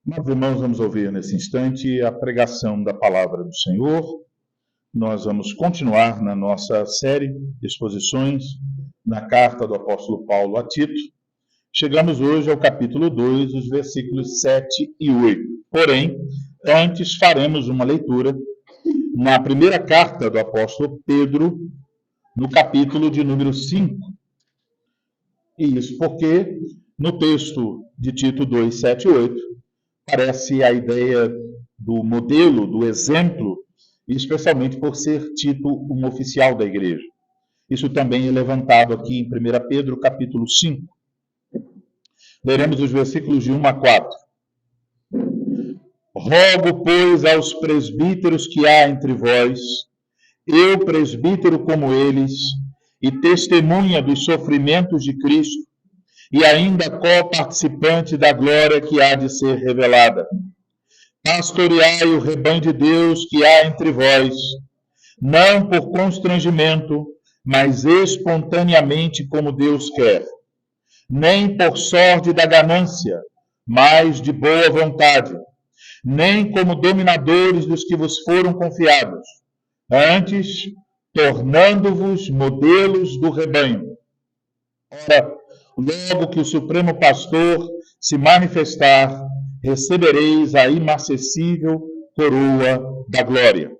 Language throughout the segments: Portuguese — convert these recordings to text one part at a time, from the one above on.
Nós, irmãos, vamos ouvir nesse instante a pregação da palavra do Senhor. Nós vamos continuar na nossa série de exposições na carta do apóstolo Paulo a Tito. Chegamos hoje ao capítulo 2, os versículos 7 e 8. Porém, antes faremos uma leitura na primeira carta do apóstolo Pedro, no capítulo de número 5. E isso porque no texto de Tito 2, 7 e 8, parece a ideia do modelo, do exemplo, especialmente por ser Tito um oficial da igreja. Isso também é levantado aqui em 1 Pedro, capítulo 5. Leremos os versículos de 1 a 4. Rogo, pois, aos presbíteros que há entre vós, eu, presbítero como eles, e testemunha dos sofrimentos de Cristo, e ainda co-participante da glória que há de ser revelada. Pastoreai o rebanho de Deus que há entre vós, não por constrangimento, mas espontaneamente como Deus quer, nem por sorte da ganância, mas de boa vontade, nem como dominadores dos que vos foram confiados, antes tornando-vos modelos do rebanho. Ora, logo que o Supremo Pastor se manifestar, recebereis a inacessível coroa da glória.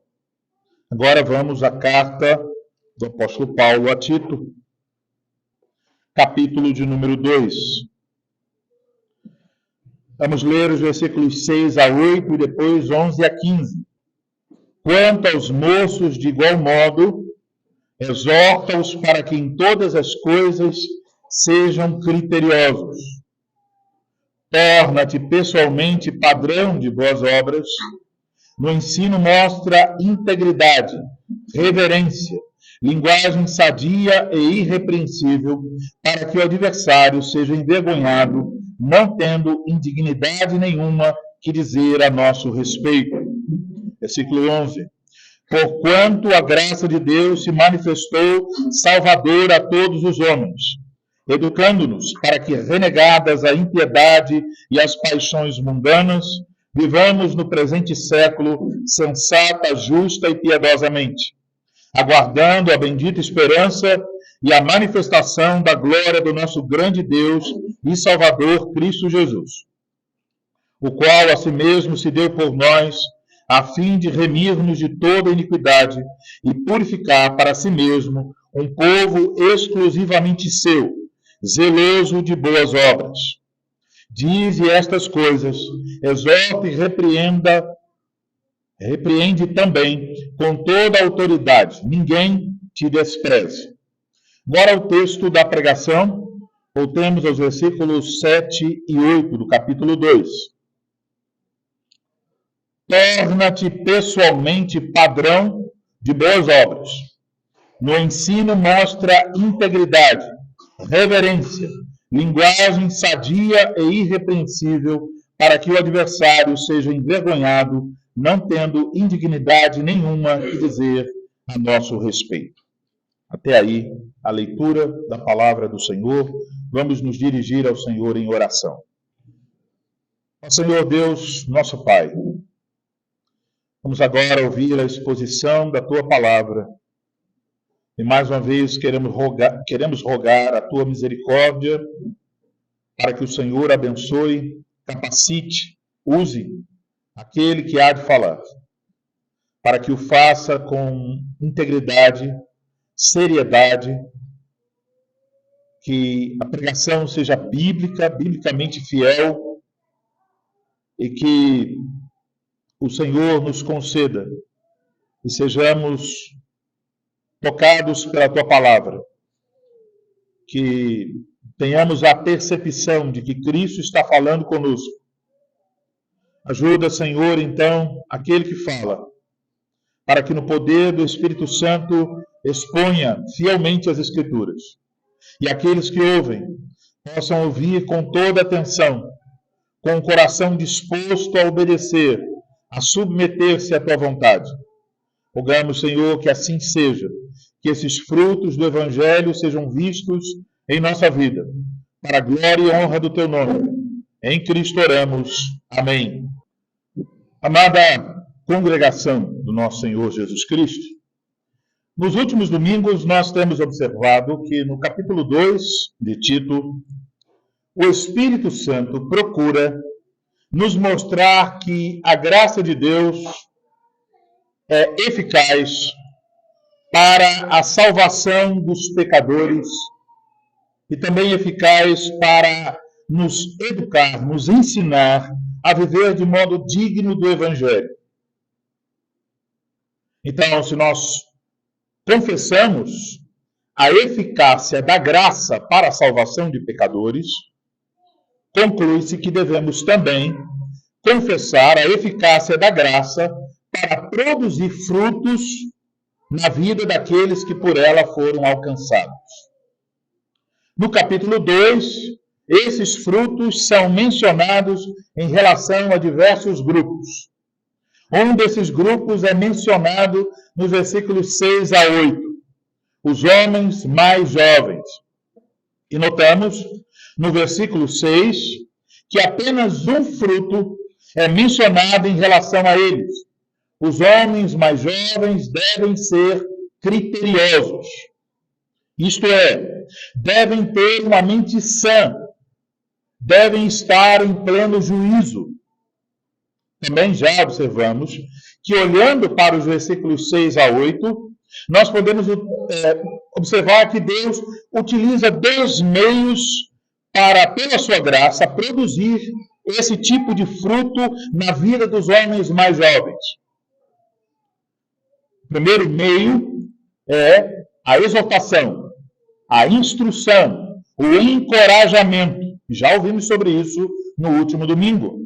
Agora vamos à carta do apóstolo Paulo a Tito, capítulo de número 2. Vamos ler os versículos 6 a 8 e depois 11 a 15. Quanto aos moços, de igual modo, exorta-os para que em todas as coisas sejam criteriosos. Torna-te pessoalmente padrão de boas obras. No ensino mostra integridade, reverência, linguagem sadia e irrepreensível, para que o adversário seja envergonhado, não tendo indignidade nenhuma que dizer a nosso respeito. Versículo 11. Porquanto a graça de Deus se manifestou salvadora a todos os homens, educando-nos para que, renegadas a impiedade e as paixões mundanas, vivamos no presente século sensata, justa e piedosamente, aguardando a bendita esperança e a manifestação da glória do nosso grande Deus e Salvador Cristo Jesus, o qual a si mesmo se deu por nós, a fim de remir-nos de toda iniquidade e purificar para si mesmo um povo exclusivamente seu, zeloso de boas obras. Dize estas coisas, exorta e repreende também com toda a autoridade, ninguém te despreze. Agora ao texto da pregação, voltemos aos versículos 7 e 8 do capítulo 2. Torna-te pessoalmente padrão de boas obras. No ensino mostra integridade, reverência, linguagem sadia e irrepreensível, para que o adversário seja envergonhado, não tendo indignidade nenhuma que dizer a nosso respeito. Até aí, a leitura da palavra do Senhor. Vamos nos dirigir ao Senhor em oração. Ó Senhor Deus, nosso Pai, vamos agora ouvir a exposição da Tua palavra. E mais uma vez queremos rogar a Tua misericórdia para que o Senhor abençoe, capacite, use aquele que há de falar, para que o faça com integridade, seriedade, que a pregação seja bíblica, biblicamente fiel, e que o Senhor nos conceda e sejamos tocados pela Tua palavra, que tenhamos a percepção de que Cristo está falando conosco. Ajuda, Senhor, então, aquele que fala, para que no poder do Espírito Santo exponha fielmente as Escrituras. E aqueles que ouvem possam ouvir com toda atenção, com o coração disposto a obedecer, a submeter-se à Tua vontade. Rogamos, Senhor, que assim seja, que esses frutos do Evangelho sejam vistos em nossa vida, para a glória e honra do Teu nome. Em Cristo oramos. Amém. Amada congregação do nosso Senhor Jesus Cristo, nos últimos domingos nós temos observado que no capítulo 2 de Tito, o Espírito Santo procura nos mostrar que a graça de Deus é eficaz para a salvação dos pecadores e também eficaz para nos educar, nos ensinar a viver de modo digno do Evangelho. Então, se nós confessamos a eficácia da graça para a salvação de pecadores, conclui-se que devemos também confessar a eficácia da graça para produzir frutos na vida daqueles que por ela foram alcançados. No capítulo 2, esses frutos são mencionados em relação a diversos grupos. Um desses grupos é mencionado nos versículos 6 a 8, os homens mais jovens. E notamos no versículo 6 que apenas um fruto é mencionado em relação a eles. Os homens mais jovens devem ser criteriosos. Isto é, devem ter uma mente sã, devem estar em pleno juízo. Também já observamos que, olhando para os versículos 6 a 8, nós podemos observar que Deus utiliza dois meios para, pela sua graça, produzir esse tipo de fruto na vida dos homens mais jovens. O primeiro meio é a exortação, a instrução, o encorajamento. Já ouvimos sobre isso no último domingo.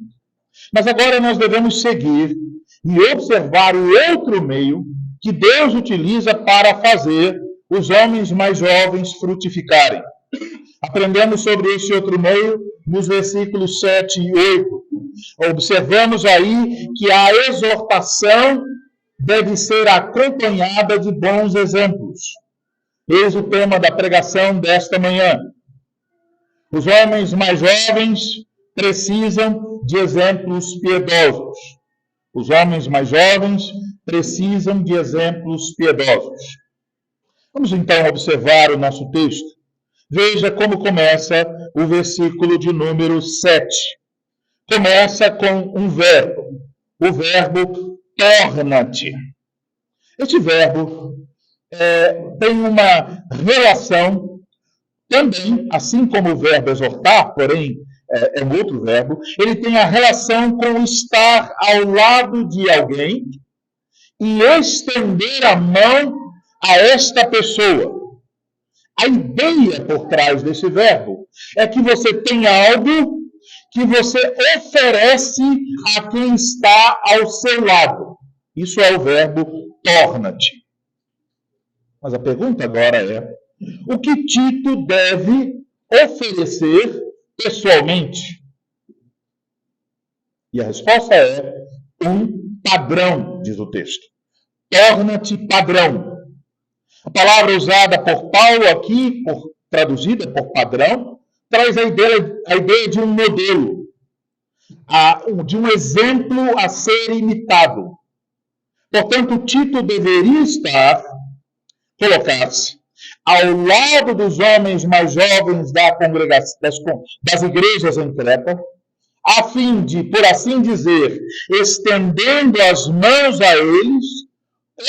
Mas agora nós devemos seguir e observar o outro meio que Deus utiliza para fazer os homens mais jovens frutificarem. Aprendemos sobre esse outro meio nos versículos 7 e 8. Observamos aí que a exortação deve ser acompanhada de bons exemplos. Eis o tema da pregação desta manhã. Os homens mais jovens precisam de exemplos piedosos. Os homens mais jovens precisam de exemplos piedosos. Vamos então observar o nosso texto. Veja como começa o versículo de número 7. Começa com um verbo, o verbo torna-te. Este verbo tem uma relação também, assim como o verbo exortar, porém é um outro verbo, ele tem a relação com estar ao lado de alguém e estender a mão a esta pessoa. A ideia por trás desse verbo é que você tem algo que você oferece a quem está ao seu lado. Isso é o verbo torna-te. Mas a pergunta agora é: o que Tito deve oferecer pessoalmente? E a resposta é um padrão, diz o texto. Torna-te padrão. A palavra usada por Paulo aqui, traduzida por padrão, traz a ideia de um modelo, de um exemplo a ser imitado. Portanto, Tito deveria colocar-se ao lado dos homens mais jovens da congregação, das igrejas em Creta, a fim de, por assim dizer, estendendo as mãos a eles,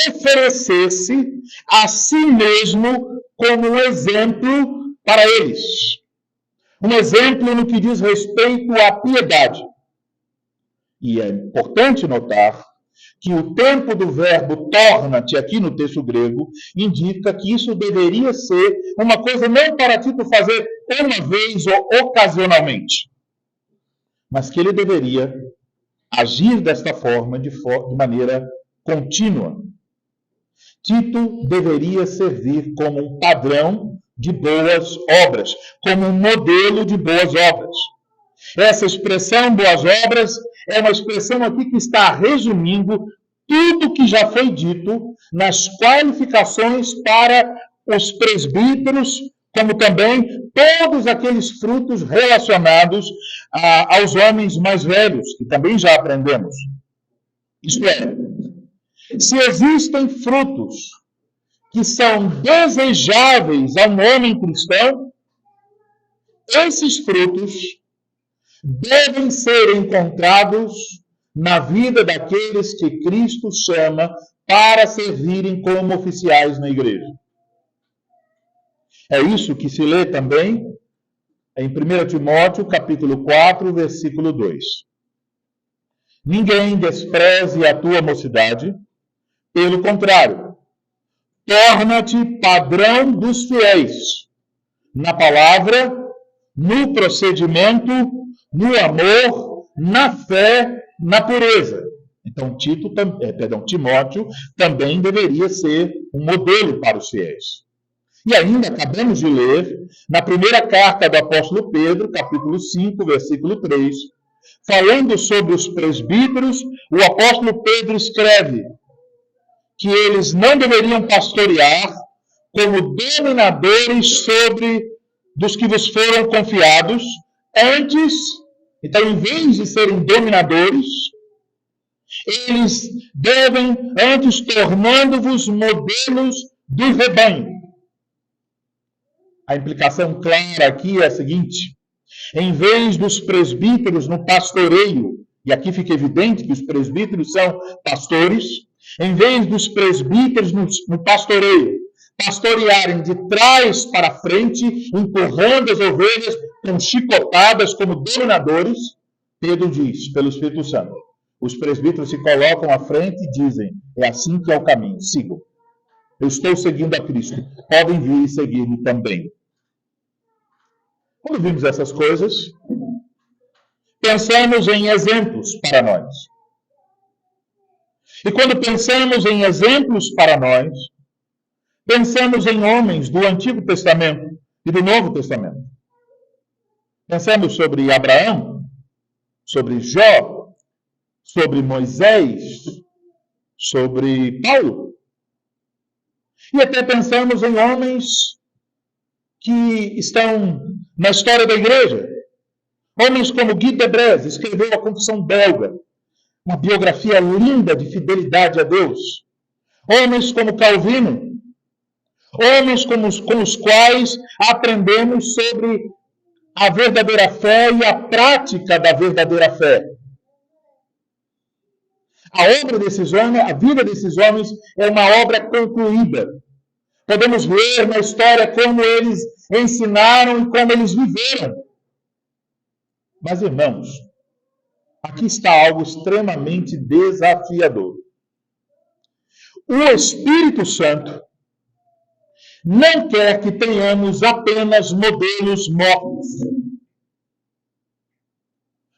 oferecer-se a si mesmo como um exemplo para eles. Um exemplo no que diz respeito à piedade. E é importante notar que o tempo do verbo torna-te, aqui no texto grego, indica que isso deveria ser uma coisa não para Tito fazer uma vez ou ocasionalmente, mas que ele deveria agir desta forma de maneira contínua. Tito deveria servir como um padrão de boas obras, como um modelo de boas obras. Essa expressão boas obras é uma expressão aqui que está resumindo tudo que já foi dito nas qualificações para os presbíteros, como também todos aqueles frutos relacionados aos homens mais velhos, que também já aprendemos. Isto é, se existem frutos que são desejáveis a um homem cristão, esses frutos devem ser encontrados na vida daqueles que Cristo chama para servirem como oficiais na igreja. É isso que se lê também em 1 Timóteo, capítulo 4, versículo 2. Ninguém despreze a tua mocidade, pelo contrário, torna-te padrão dos fiéis, na palavra, no procedimento, no amor, na fé, na pureza. Então, Timóteo também deveria ser um modelo para os fiéis. E ainda acabamos de ler, na primeira carta do apóstolo Pedro, capítulo 5, versículo 3, falando sobre os presbíteros, o apóstolo Pedro escreve que eles não deveriam pastorear como dominadores sobre dos que vos foram confiados, antes, então, em vez de serem dominadores, eles devem, antes, tornando-vos modelos do rebanho. A implicação clara aqui é a seguinte: em vez dos presbíteros no pastoreio, e aqui fica evidente que os presbíteros são pastores, em vez dos presbíteros no pastoreio pastorearem de trás para frente, empurrando as ovelhas com chicotadas como dominadores, Pedro diz, pelo Espírito Santo, os presbíteros se colocam à frente e dizem: é assim que é o caminho, sigam. Eu estou seguindo a Cristo, podem vir e seguir-me também. Quando vimos essas coisas, pensamos em exemplos para nós. E quando pensamos em exemplos para nós, pensamos em homens do Antigo Testamento e do Novo Testamento. Pensamos sobre Abraão, sobre Jó, sobre Moisés, sobre Paulo. E até pensamos em homens que estão na história da igreja. Homens como Guy Debrecht, escreveu a Confissão Belga, uma biografia linda de fidelidade a Deus. Homens como Calvino, homens com os quais aprendemos sobre a verdadeira fé e a prática da verdadeira fé. A obra desses homens, a vida desses homens é uma obra concluída. Podemos ver na história como eles ensinaram e como eles viveram. Mas, irmãos, aqui está algo extremamente desafiador. O Espírito Santo não quer que tenhamos apenas modelos mortos.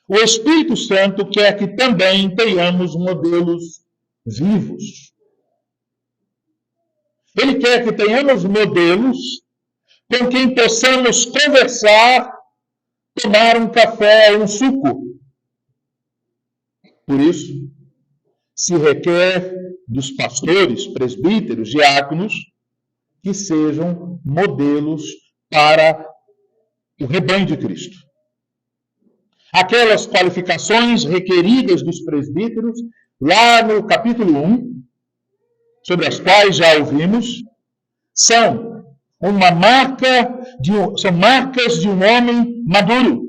O Espírito Santo quer que também tenhamos modelos vivos. Ele quer que tenhamos modelos com quem possamos conversar, tomar um café, um suco. Por isso, se requer dos pastores, presbíteros, diáconos, que sejam modelos para o rebanho de Cristo. Aquelas qualificações requeridas dos presbíteros, lá no capítulo 1, sobre as quais já ouvimos, são marcas de um homem maduro.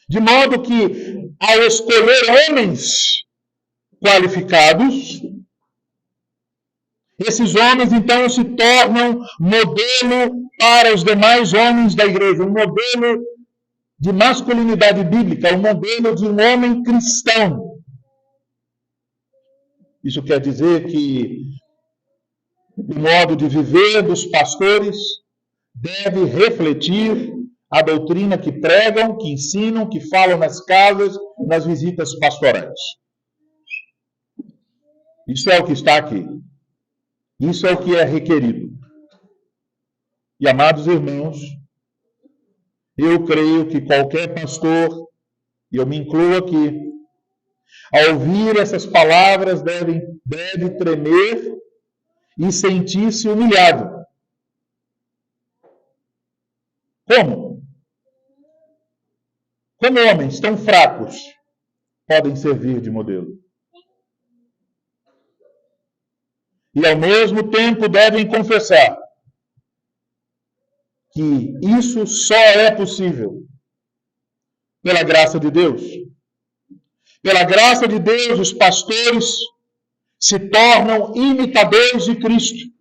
De modo que, ao escolher homens qualificados, esses homens, então, se tornam modelo para os demais homens da igreja, um modelo de masculinidade bíblica, um modelo de um homem cristão. Isso quer dizer que o modo de viver dos pastores deve refletir a doutrina que pregam, que ensinam, que falam nas casas, nas visitas pastorais. Isso é o que está aqui. Isso é o que é requerido. E, amados irmãos, eu creio que qualquer pastor, e eu me incluo aqui, ao ouvir essas palavras deve tremer e sentir-se humilhado. Como? Como homens tão fracos podem servir de modelo? E ao mesmo tempo devem confessar que isso só é possível pela graça de Deus. Pela graça de Deus, os pastores se tornam imitadores de Cristo.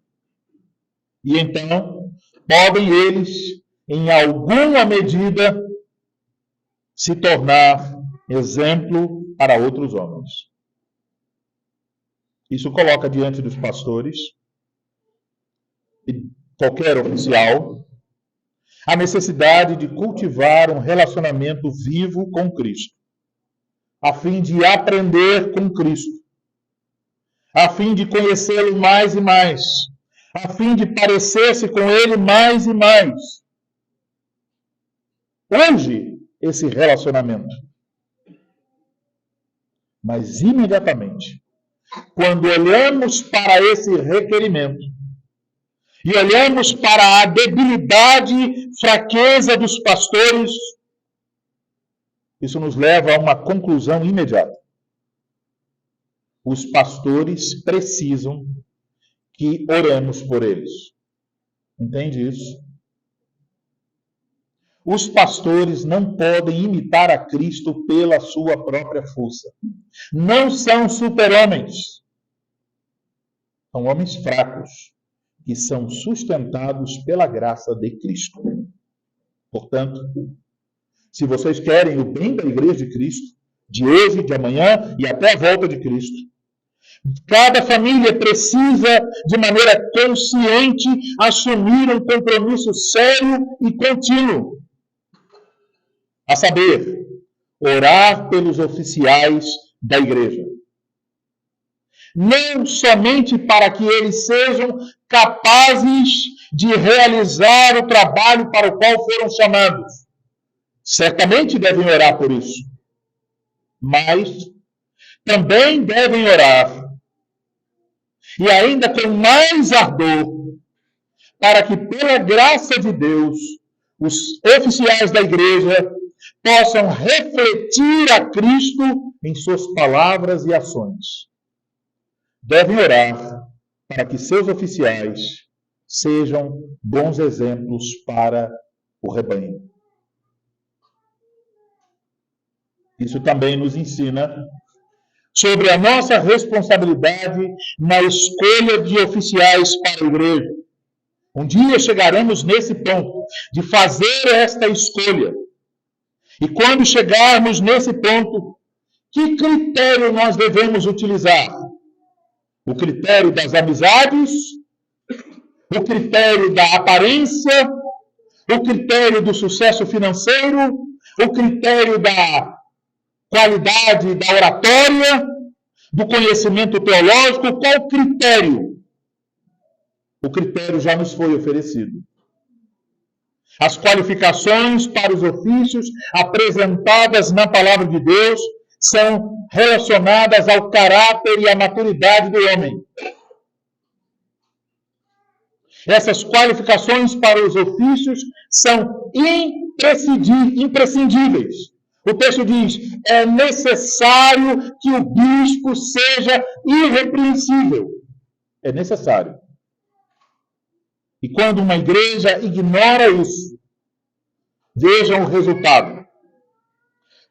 E então, podem eles, em alguma medida, se tornar exemplo para outros homens. Isso coloca diante dos pastores e qualquer oficial a necessidade de cultivar um relacionamento vivo com Cristo, a fim de aprender com Cristo, a fim de conhecê-lo mais e mais, a fim de parecer-se com ele mais e mais. Urge esse relacionamento. Mas imediatamente, quando olhamos para esse requerimento e olhamos para a debilidade, fraqueza dos pastores, isso nos leva a uma conclusão imediata. Os pastores precisam que oremos por eles. Entende isso? Os pastores não podem imitar a Cristo pela sua própria força. Não são super-homens. São homens fracos, que são sustentados pela graça de Cristo. Portanto, se vocês querem o bem da igreja de Cristo, de hoje, de amanhã e até a volta de Cristo, cada família precisa, de maneira consciente, assumir um compromisso sério e contínuo. A saber, orar pelos oficiais da igreja. Não somente para que eles sejam capazes de realizar o trabalho para o qual foram chamados. Certamente devem orar por isso. Mas também devem orar, e ainda com mais ardor, para que, pela graça de Deus, os oficiais da igreja possam refletir a Cristo em suas palavras e ações. Devem orar para que seus oficiais sejam bons exemplos para o rebanho. Isso também nos ensina sobre a nossa responsabilidade na escolha de oficiais para a igreja. Um dia chegaremos nesse ponto de fazer esta escolha. E quando chegarmos nesse ponto, que critério nós devemos utilizar? O critério das amizades? O critério da aparência? O critério do sucesso financeiro? O critério da qualidade da oratória? Do conhecimento teológico? Qual critério? O critério já nos foi oferecido. As qualificações para os ofícios apresentadas na palavra de Deus são relacionadas ao caráter e à maturidade do homem. Essas qualificações para os ofícios são imprescindíveis. O texto diz: é necessário que o bispo seja irrepreensível. É necessário. E quando uma igreja ignora isso, vejam o resultado.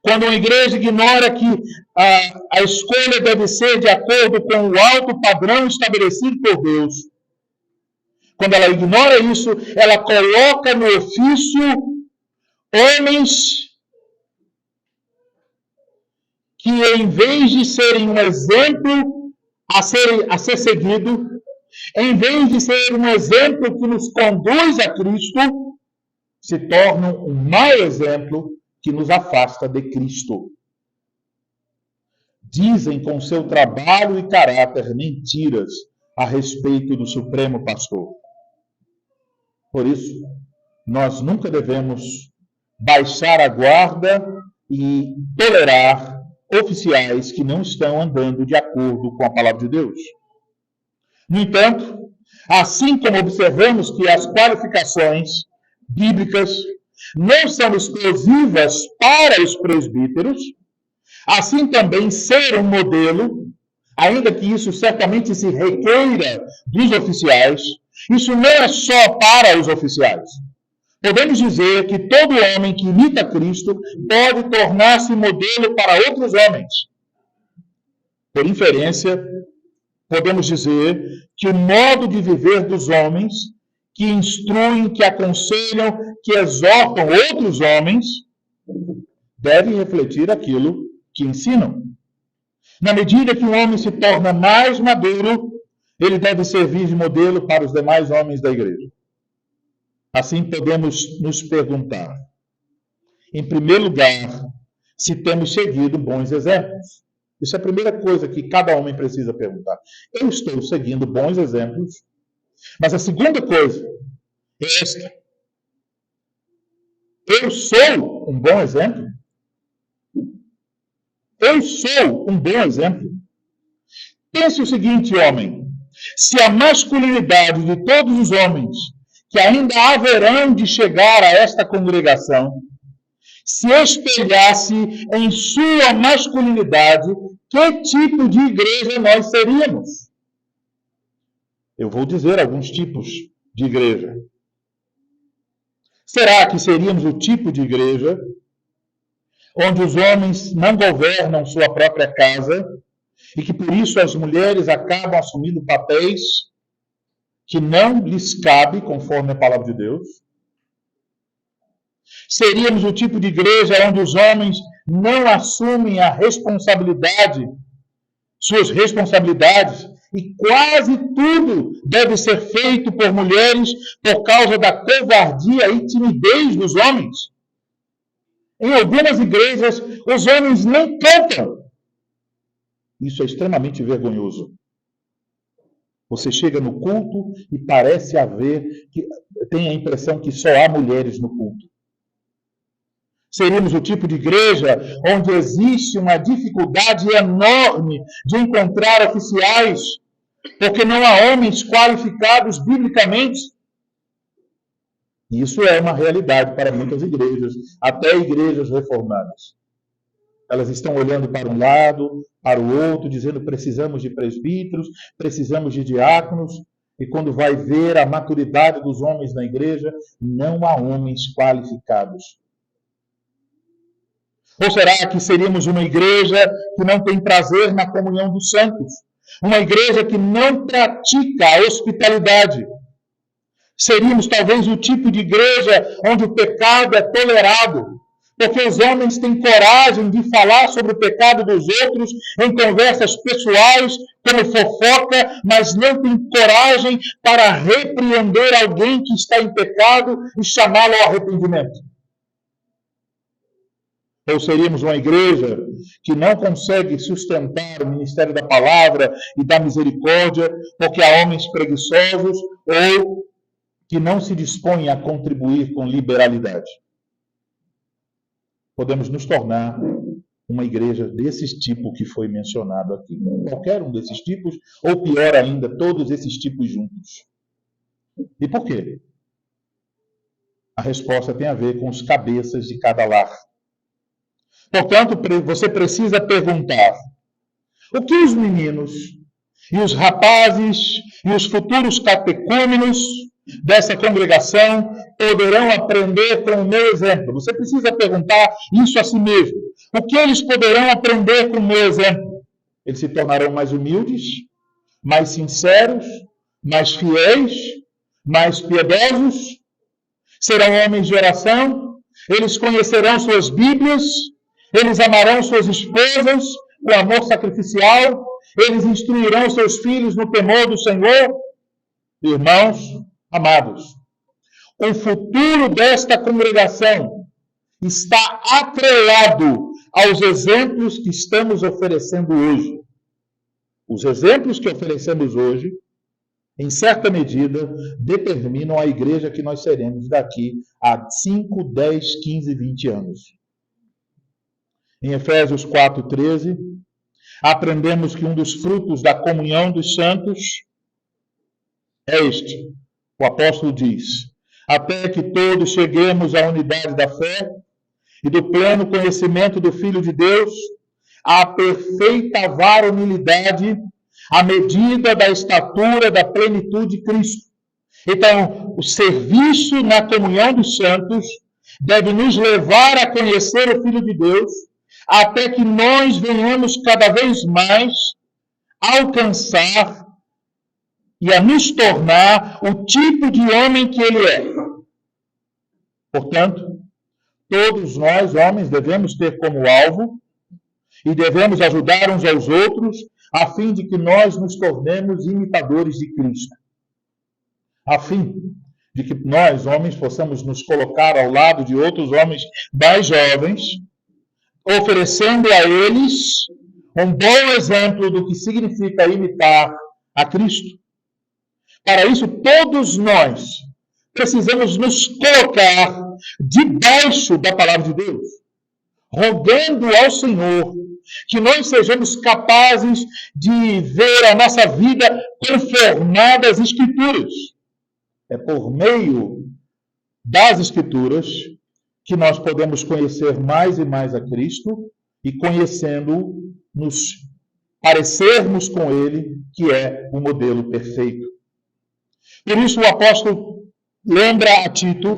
Quando uma igreja ignora que a escolha deve ser de acordo com o alto padrão estabelecido por Deus, quando ela ignora isso, ela coloca no ofício homens que, em vez de serem um exemplo a ser seguido, em vez de ser um exemplo que nos conduz a Cristo, se tornam um mau exemplo que nos afasta de Cristo. Dizem com seu trabalho e caráter mentiras a respeito do Supremo Pastor. Por isso, nós nunca devemos baixar a guarda e tolerar oficiais que não estão andando de acordo com a palavra de Deus. No entanto, assim como observamos que as qualificações bíblicas não são exclusivas para os presbíteros, assim também ser um modelo, ainda que isso certamente se requeira dos oficiais, isso não é só para os oficiais. Podemos dizer que todo homem que imita Cristo pode tornar-se modelo para outros homens. Por inferência, podemos dizer que o modo de viver dos homens, que instruem, que aconselham, que exortam outros homens, deve refletir aquilo que ensinam. Na medida que o homem se torna mais maduro, ele deve servir de modelo para os demais homens da igreja. Assim, podemos nos perguntar, em primeiro lugar, se temos seguido bons exemplos. Isso é a primeira coisa que cada homem precisa perguntar. Eu estou seguindo bons exemplos, mas a segunda coisa é esta. Eu sou um bom exemplo? Eu sou um bom exemplo? Pense o seguinte, homem. Se a masculinidade de todos os homens que ainda haverão de chegar a esta congregação se espelhasse em sua masculinidade, que tipo de igreja nós seríamos? Eu vou dizer alguns tipos de igreja. Será que seríamos o tipo de igreja onde os homens não governam sua própria casa e que por isso as mulheres acabam assumindo papéis que não lhes cabe conforme a palavra de Deus? Seríamos o tipo de igreja onde os homens não assumem a responsabilidade, suas responsabilidades, e quase tudo deve ser feito por mulheres por causa da covardia e timidez dos homens? Em algumas igrejas, os homens nem cantam. Isso é extremamente vergonhoso. Você chega no culto e parece tem a impressão que só há mulheres no culto. Seríamos o tipo de igreja onde existe uma dificuldade enorme de encontrar oficiais, porque não há homens qualificados biblicamente. Isso é uma realidade para muitas igrejas, até igrejas reformadas. Elas estão olhando para um lado, para o outro, dizendo precisamos de presbíteros, precisamos de diáconos, e quando vai ver a maturidade dos homens na igreja, não há homens qualificados. Ou será que seríamos uma igreja que não tem prazer na comunhão dos santos? Uma igreja que não pratica a hospitalidade? Seríamos talvez o tipo de igreja onde o pecado é tolerado, porque os homens têm coragem de falar sobre o pecado dos outros em conversas pessoais, como fofoca, mas não têm coragem para repreender alguém que está em pecado e chamá-lo ao arrependimento. Ou seríamos uma igreja que não consegue sustentar o ministério da palavra e da misericórdia, porque há homens preguiçosos ou que não se dispõem a contribuir com liberalidade. Podemos nos tornar uma igreja desse tipo que foi mencionado aqui. Qualquer um desses tipos, ou pior ainda, todos esses tipos juntos. E por quê? A resposta tem a ver com os cabeças de cada lar. Portanto, você precisa perguntar: o que os meninos e os rapazes e os futuros catecúmenos dessa congregação poderão aprender com o meu exemplo? Você precisa perguntar isso a si mesmo. O que eles poderão aprender com o meu exemplo? Eles se tornarão mais humildes, mais sinceros, mais fiéis, mais piedosos? Serão homens de oração? Eles conhecerão suas Bíblias? Eles amarão suas esposas com amor sacrificial? Eles instruirão seus filhos no temor do Senhor? Irmãos amados, o futuro desta congregação está atrelado aos exemplos que estamos oferecendo hoje. Os exemplos que oferecemos hoje, em certa medida, determinam a igreja que nós seremos daqui a 5, 10, 15, 20 anos. Em Efésios 4:13, aprendemos que um dos frutos da comunhão dos santos é este. O apóstolo diz: até que todos cheguemos à unidade da fé e do pleno conhecimento do Filho de Deus, à perfeita varonilidade, à medida da estatura da plenitude de Cristo. Então, o serviço na comunhão dos santos deve nos levar a conhecer o Filho de Deus, até que nós venhamos cada vez mais alcançar e a nos tornar o tipo de homem que ele é. Portanto, todos nós, homens, devemos ter como alvo e devemos ajudar uns aos outros, a fim de que nós nos tornemos imitadores de Cristo. A fim de que nós, homens, possamos nos colocar ao lado de outros homens mais jovens, oferecendo a eles um bom exemplo do que significa imitar a Cristo. Para isso, todos nós precisamos nos colocar debaixo da palavra de Deus, rogando ao Senhor que nós sejamos capazes de ver a nossa vida conformada às Escrituras. É por meio das Escrituras que nós podemos conhecer mais e mais a Cristo e, conhecendo-o, nos parecermos com Ele, que é o modelo perfeito. Por isso, o apóstolo lembra a Tito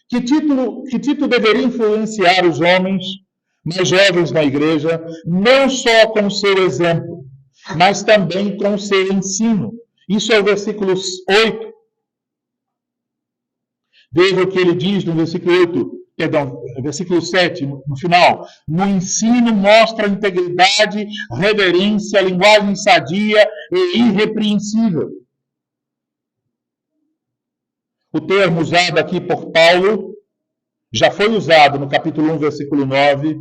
que Tito deveria influenciar os homens mais jovens na igreja, não só com o seu exemplo, mas também com o seu ensino. Isso é o versículo 8. Veja o que ele diz no versículo 7, no final. No ensino mostra integridade, reverência, linguagem sadia e irrepreensível. O termo usado aqui por Paulo já foi usado no capítulo 1, versículo 9,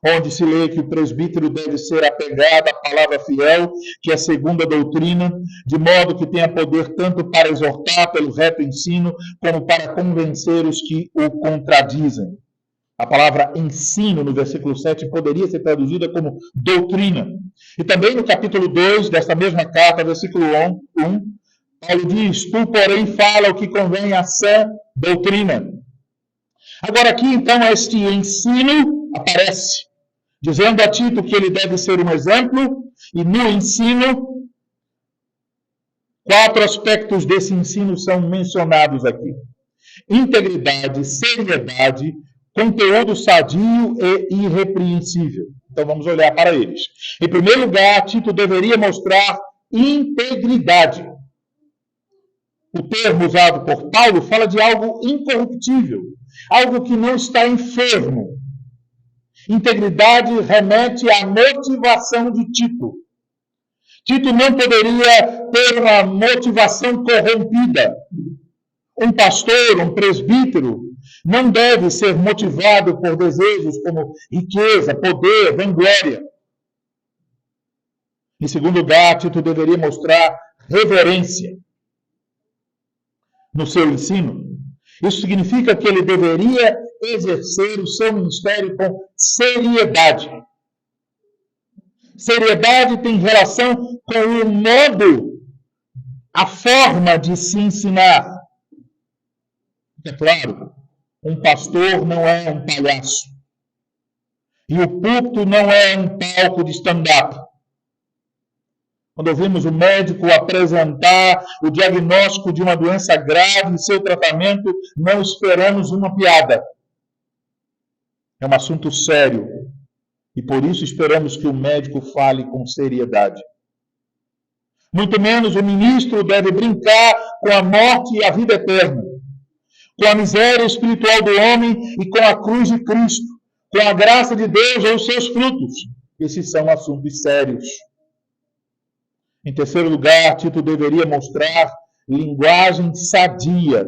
onde se lê que o presbítero deve ser apegado à palavra fiel, que é a segunda doutrina, de modo que tenha poder tanto para exortar pelo reto ensino, como para convencer os que o contradizem. A palavra ensino, no versículo 7, poderia ser traduzida como doutrina. E também no capítulo 2 desta mesma carta, versículo 1, Paulo diz: tu, porém, fala o que convém à sã doutrina. Agora aqui, então, este ensino aparece, dizendo a Tito que ele deve ser um exemplo, e no ensino, 4 aspectos desse ensino são mencionados aqui: integridade, seriedade, conteúdo sadio e irrepreensível. Então vamos olhar para eles. Em primeiro lugar, Tito deveria mostrar integridade. O termo usado por Paulo fala de algo incorruptível, algo que não está enfermo. Integridade remete à motivação de Tito. Tito não poderia ter uma motivação corrompida. Um pastor, um presbítero, não deve ser motivado por desejos como riqueza, poder, vanglória. Em segundo lugar, Tito deveria mostrar reverência no seu ensino. Isso significa que ele deveria exercer o seu ministério com seriedade. Seriedade tem relação com o modo, a forma de se ensinar. É claro, um pastor não é um palhaço. E o púlpito não é um palco de stand-up. Quando ouvimos o médico apresentar o diagnóstico de uma doença grave e seu tratamento, não esperamos uma piada. É um assunto sério. E por isso esperamos que o médico fale com seriedade. Muito menos o ministro deve brincar com a morte e a vida eterna, com a miséria espiritual do homem e com a cruz de Cristo, com a graça de Deus ou os seus frutos. Esses são assuntos sérios. Em terceiro lugar, Tito deveria mostrar linguagem sadia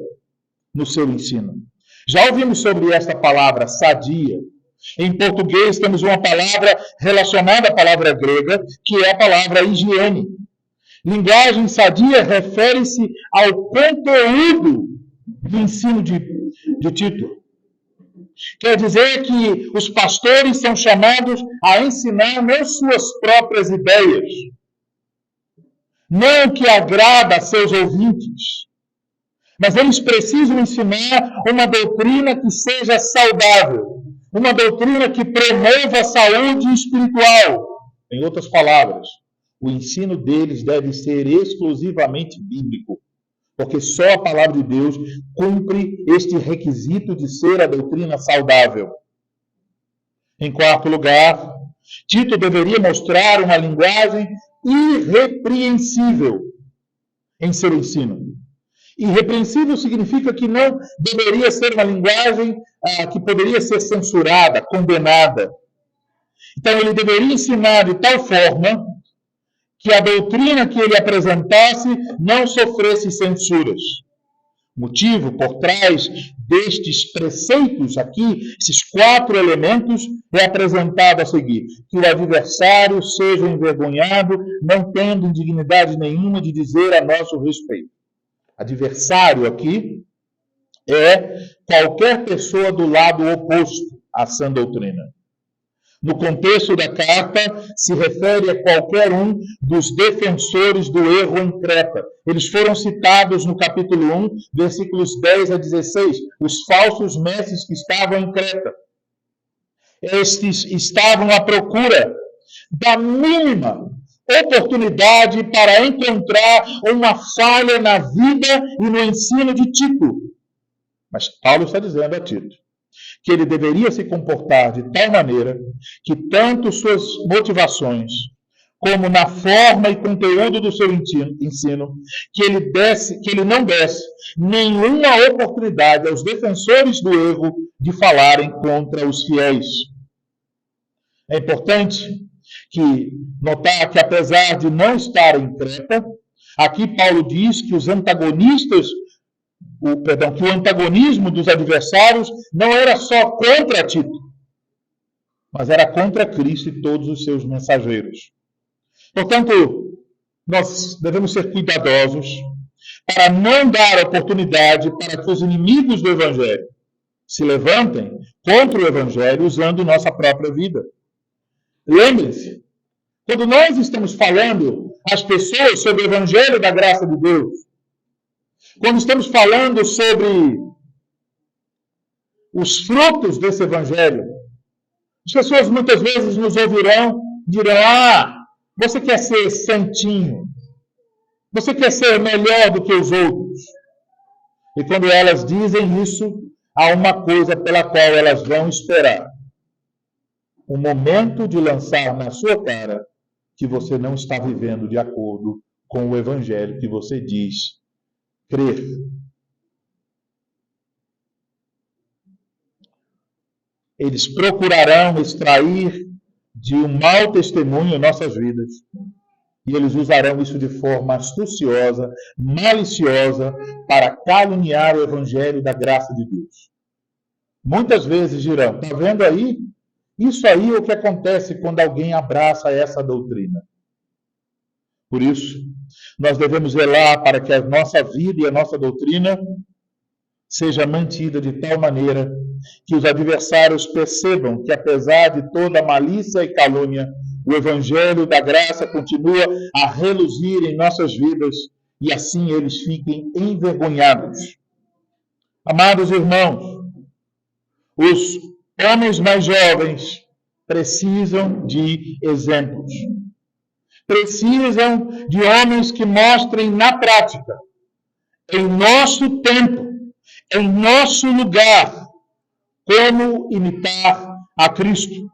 no seu ensino. Já ouvimos sobre esta palavra, sadia. Em português temos uma palavra relacionada à palavra grega, que é a palavra higiene. Linguagem sadia refere-se ao conteúdo do ensino de Tito. Quer dizer que os pastores são chamados a ensinar não suas próprias ideias, não o que agrada a seus ouvintes, Mas eles precisam ensinar uma doutrina que seja saudável, uma doutrina que promova a saúde espiritual. Em outras palavras, o ensino deles deve ser exclusivamente bíblico, porque só a palavra de Deus cumpre este requisito de ser a doutrina saudável. Em quarto lugar, Tito deveria mostrar uma linguagem irrepreensível em seu ensino. Irrepreensível significa que não deveria ser uma linguagem que poderia ser censurada, condenada. Então, ele deveria ensinar de tal forma que a doutrina que ele apresentasse não sofresse censuras. O motivo por trás destes preceitos aqui, esses 4 elementos, é apresentado a seguir: que o adversário seja envergonhado, não tendo indignidade nenhuma de dizer a nosso respeito. Adversário aqui é qualquer pessoa do lado oposto à sã doutrina. No contexto da carta, se refere a qualquer um dos defensores do erro em Creta. Eles foram citados no capítulo 1, versículos 10 a 16, os falsos mestres que estavam em Creta. Estes estavam à procura da mínima oportunidade para encontrar uma falha na vida e no ensino de Tito. Mas Paulo está dizendo a Tito que ele deveria se comportar de tal maneira que tanto suas motivações como na forma e conteúdo do seu ensino, que ele não desse nenhuma oportunidade aos defensores do erro de falarem contra os fiéis. É importante notar que, apesar de não estar em Creta, aqui Paulo diz que que o antagonismo dos adversários não era só contra Tito, mas era contra Cristo e todos os seus mensageiros. Portanto, nós devemos ser cuidadosos para não dar oportunidade para que os inimigos do Evangelho se levantem contra o Evangelho usando nossa própria vida. Lembrem-se, quando nós estamos falando às pessoas sobre o Evangelho da graça de Deus, quando estamos falando sobre os frutos desse Evangelho, as pessoas muitas vezes nos ouvirão e dirão: você quer ser santinho, você quer ser melhor do que os outros. E quando elas dizem isso, há uma coisa pela qual elas vão esperar: o momento de lançar na sua cara que você não está vivendo de acordo com o Evangelho que você diz crer. Eles procurarão extrair de um mau testemunho em nossas vidas. E eles usarão isso de forma astuciosa, maliciosa, para caluniar o Evangelho da graça de Deus. Muitas vezes dirão: está vendo aí? Isso aí é o que acontece quando alguém abraça essa doutrina. Por isso, nós devemos zelar para que a nossa vida e a nossa doutrina seja mantida de tal maneira que os adversários percebam que, apesar de toda malícia e calúnia, o Evangelho da graça continua a reluzir em nossas vidas e assim eles fiquem envergonhados. Amados irmãos, os homens mais jovens precisam de exemplos. Precisam de homens que mostrem na prática, em nosso tempo, em nosso lugar, como imitar a Cristo.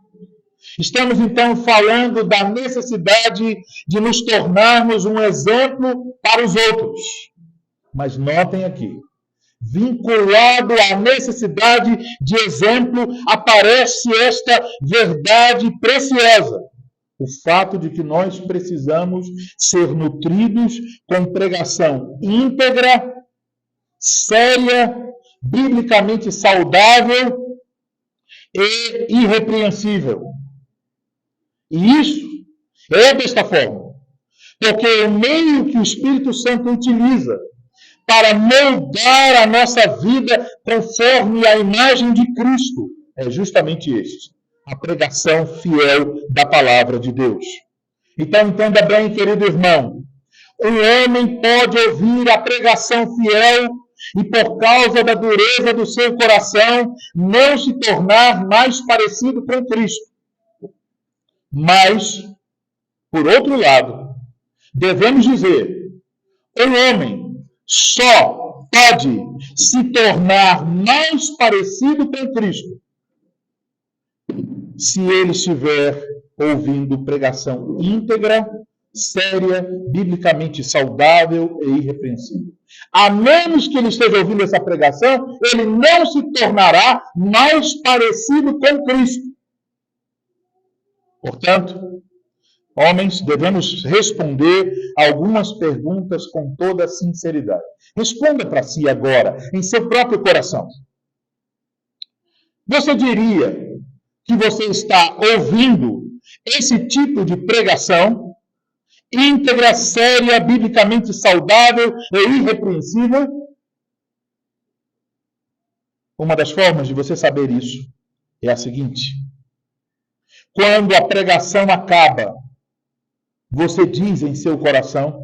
Estamos, então, falando da necessidade de nos tornarmos um exemplo para os outros. Mas notem aqui, vinculado à necessidade de exemplo, aparece esta verdade preciosa: o fato de que nós precisamos ser nutridos com pregação íntegra, séria, biblicamente saudável e irrepreensível. E isso é desta forma, porque o meio que o Espírito Santo utiliza para moldar a nossa vida conforme a imagem de Cristo é justamente este: a pregação fiel da palavra de Deus. Então, entenda bem, querido irmão, um homem pode ouvir a pregação fiel e por causa da dureza do seu coração, não se tornar mais parecido com Cristo. Mas, por outro lado, devemos dizer, o homem só pode se tornar mais parecido com Cristo se ele estiver ouvindo pregação íntegra, séria, biblicamente saudável e irrepreensível. A menos que ele esteja ouvindo essa pregação, ele não se tornará mais parecido com Cristo. Portanto, homens, devemos responder algumas perguntas com toda sinceridade. Responda para si agora, em seu próprio coração. Você diria que você está ouvindo esse tipo de pregação íntegra, séria, biblicamente saudável e irrepreensível? Uma das formas de você saber isso é a seguinte: quando a pregação acaba, você diz em seu coração,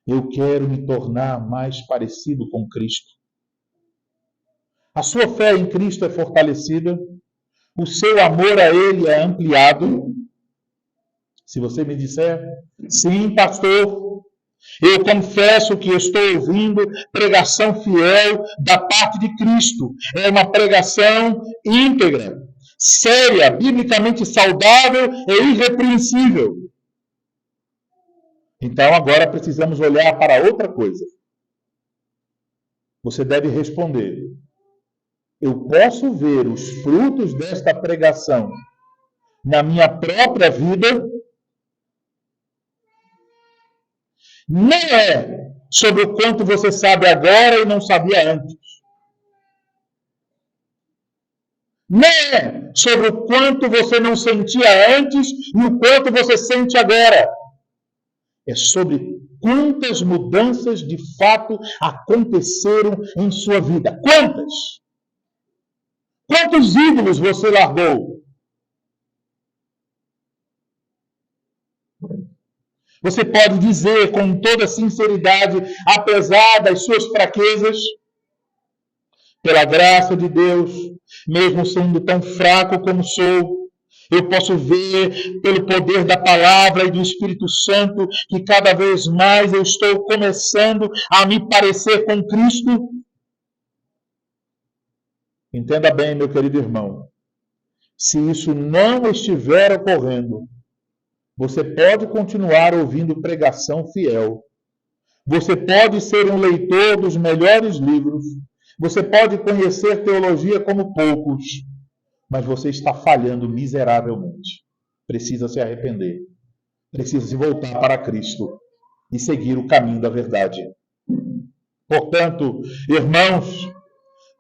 eu quero me tornar mais parecido com Cristo. A sua fé em Cristo é fortalecida, o seu amor a Ele é ampliado. Se você me disser, sim, pastor, eu confesso que estou ouvindo pregação fiel da parte de Cristo. É uma pregação íntegra, séria, biblicamente saudável e irrepreensível. Então, agora precisamos olhar para outra coisa. Você deve responder, eu posso ver os frutos desta pregação na minha própria vida? Não é sobre o quanto você sabe agora e não sabia antes. Não é sobre o quanto você não sentia antes e o quanto você sente agora. É sobre quantas mudanças de fato aconteceram em sua vida. Quantas? Quantos ídolos você largou? Você pode dizer com toda sinceridade, apesar das suas fraquezas, pela graça de Deus, mesmo sendo tão fraco como sou, eu posso ver pelo poder da palavra e do Espírito Santo que cada vez mais eu estou começando a me parecer com Cristo. Entenda bem, meu querido irmão, se isso não estiver ocorrendo, você pode continuar ouvindo pregação fiel. Você pode ser um leitor dos melhores livros. Você pode conhecer teologia como poucos. Mas você está falhando miseravelmente. Precisa se arrepender. Precisa se voltar para Cristo e seguir o caminho da verdade. Portanto, irmãos,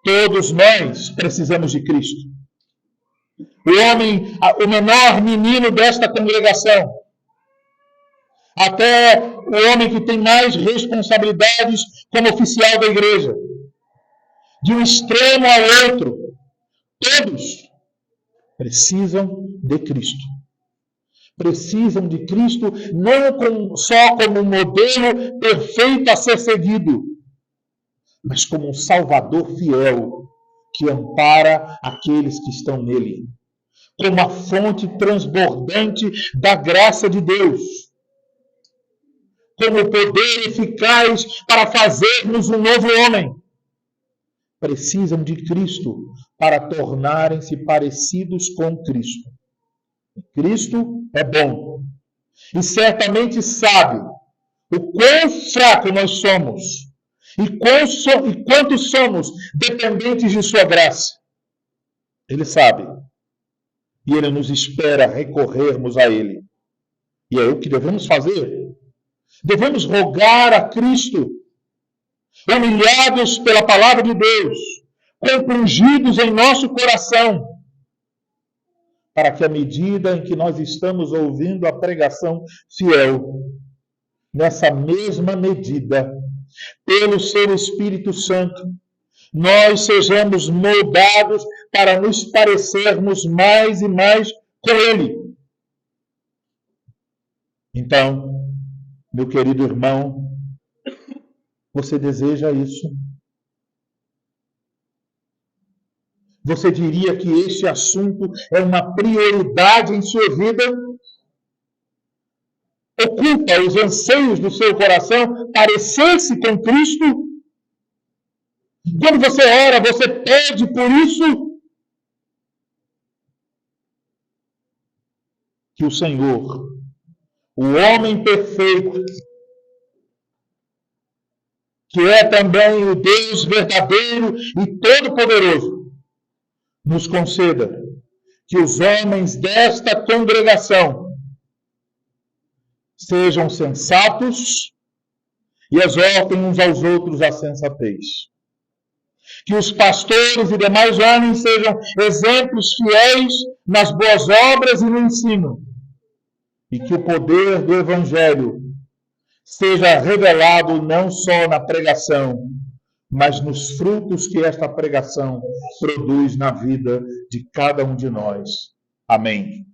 todos nós precisamos de Cristo. O menor menino desta congregação, até o homem que tem mais responsabilidades como oficial da igreja, de um extremo ao outro, todos precisam de Cristo. Precisam de Cristo não só como um modelo perfeito a ser seguido, mas como um Salvador fiel que ampara aqueles que estão nele, como a fonte transbordante da graça de Deus, como o poder eficaz para fazermos um novo homem. Precisam de Cristo para tornarem-se parecidos com Cristo. Cristo é bom e certamente sabe o quão fraco nós somos e quanto somos dependentes de sua graça. Ele sabe. E Ele nos espera recorrermos a Ele. E é o que devemos fazer. Devemos rogar a Cristo, humilhados pela palavra de Deus, compungidos em nosso coração, para que à medida em que nós estamos ouvindo a pregação fiel, nessa mesma medida, pelo seu Espírito Santo, nós sejamos moldados para nos parecermos mais e mais com Ele. Então, meu querido irmão, você deseja isso? Você diria que este assunto é uma prioridade em sua vida? Ocupa os anseios do seu coração parecer-se com Cristo? Quando você ora, você pede por isso? Que o Senhor, o homem perfeito, que é também o Deus verdadeiro e todo-poderoso, nos conceda que os homens desta congregação sejam sensatos e exortem uns aos outros à sensatez. Que os pastores e demais homens sejam exemplos fiéis nas boas obras e no ensino. E que o poder do Evangelho seja revelado não só na pregação, mas nos frutos que esta pregação produz na vida de cada um de nós. Amém.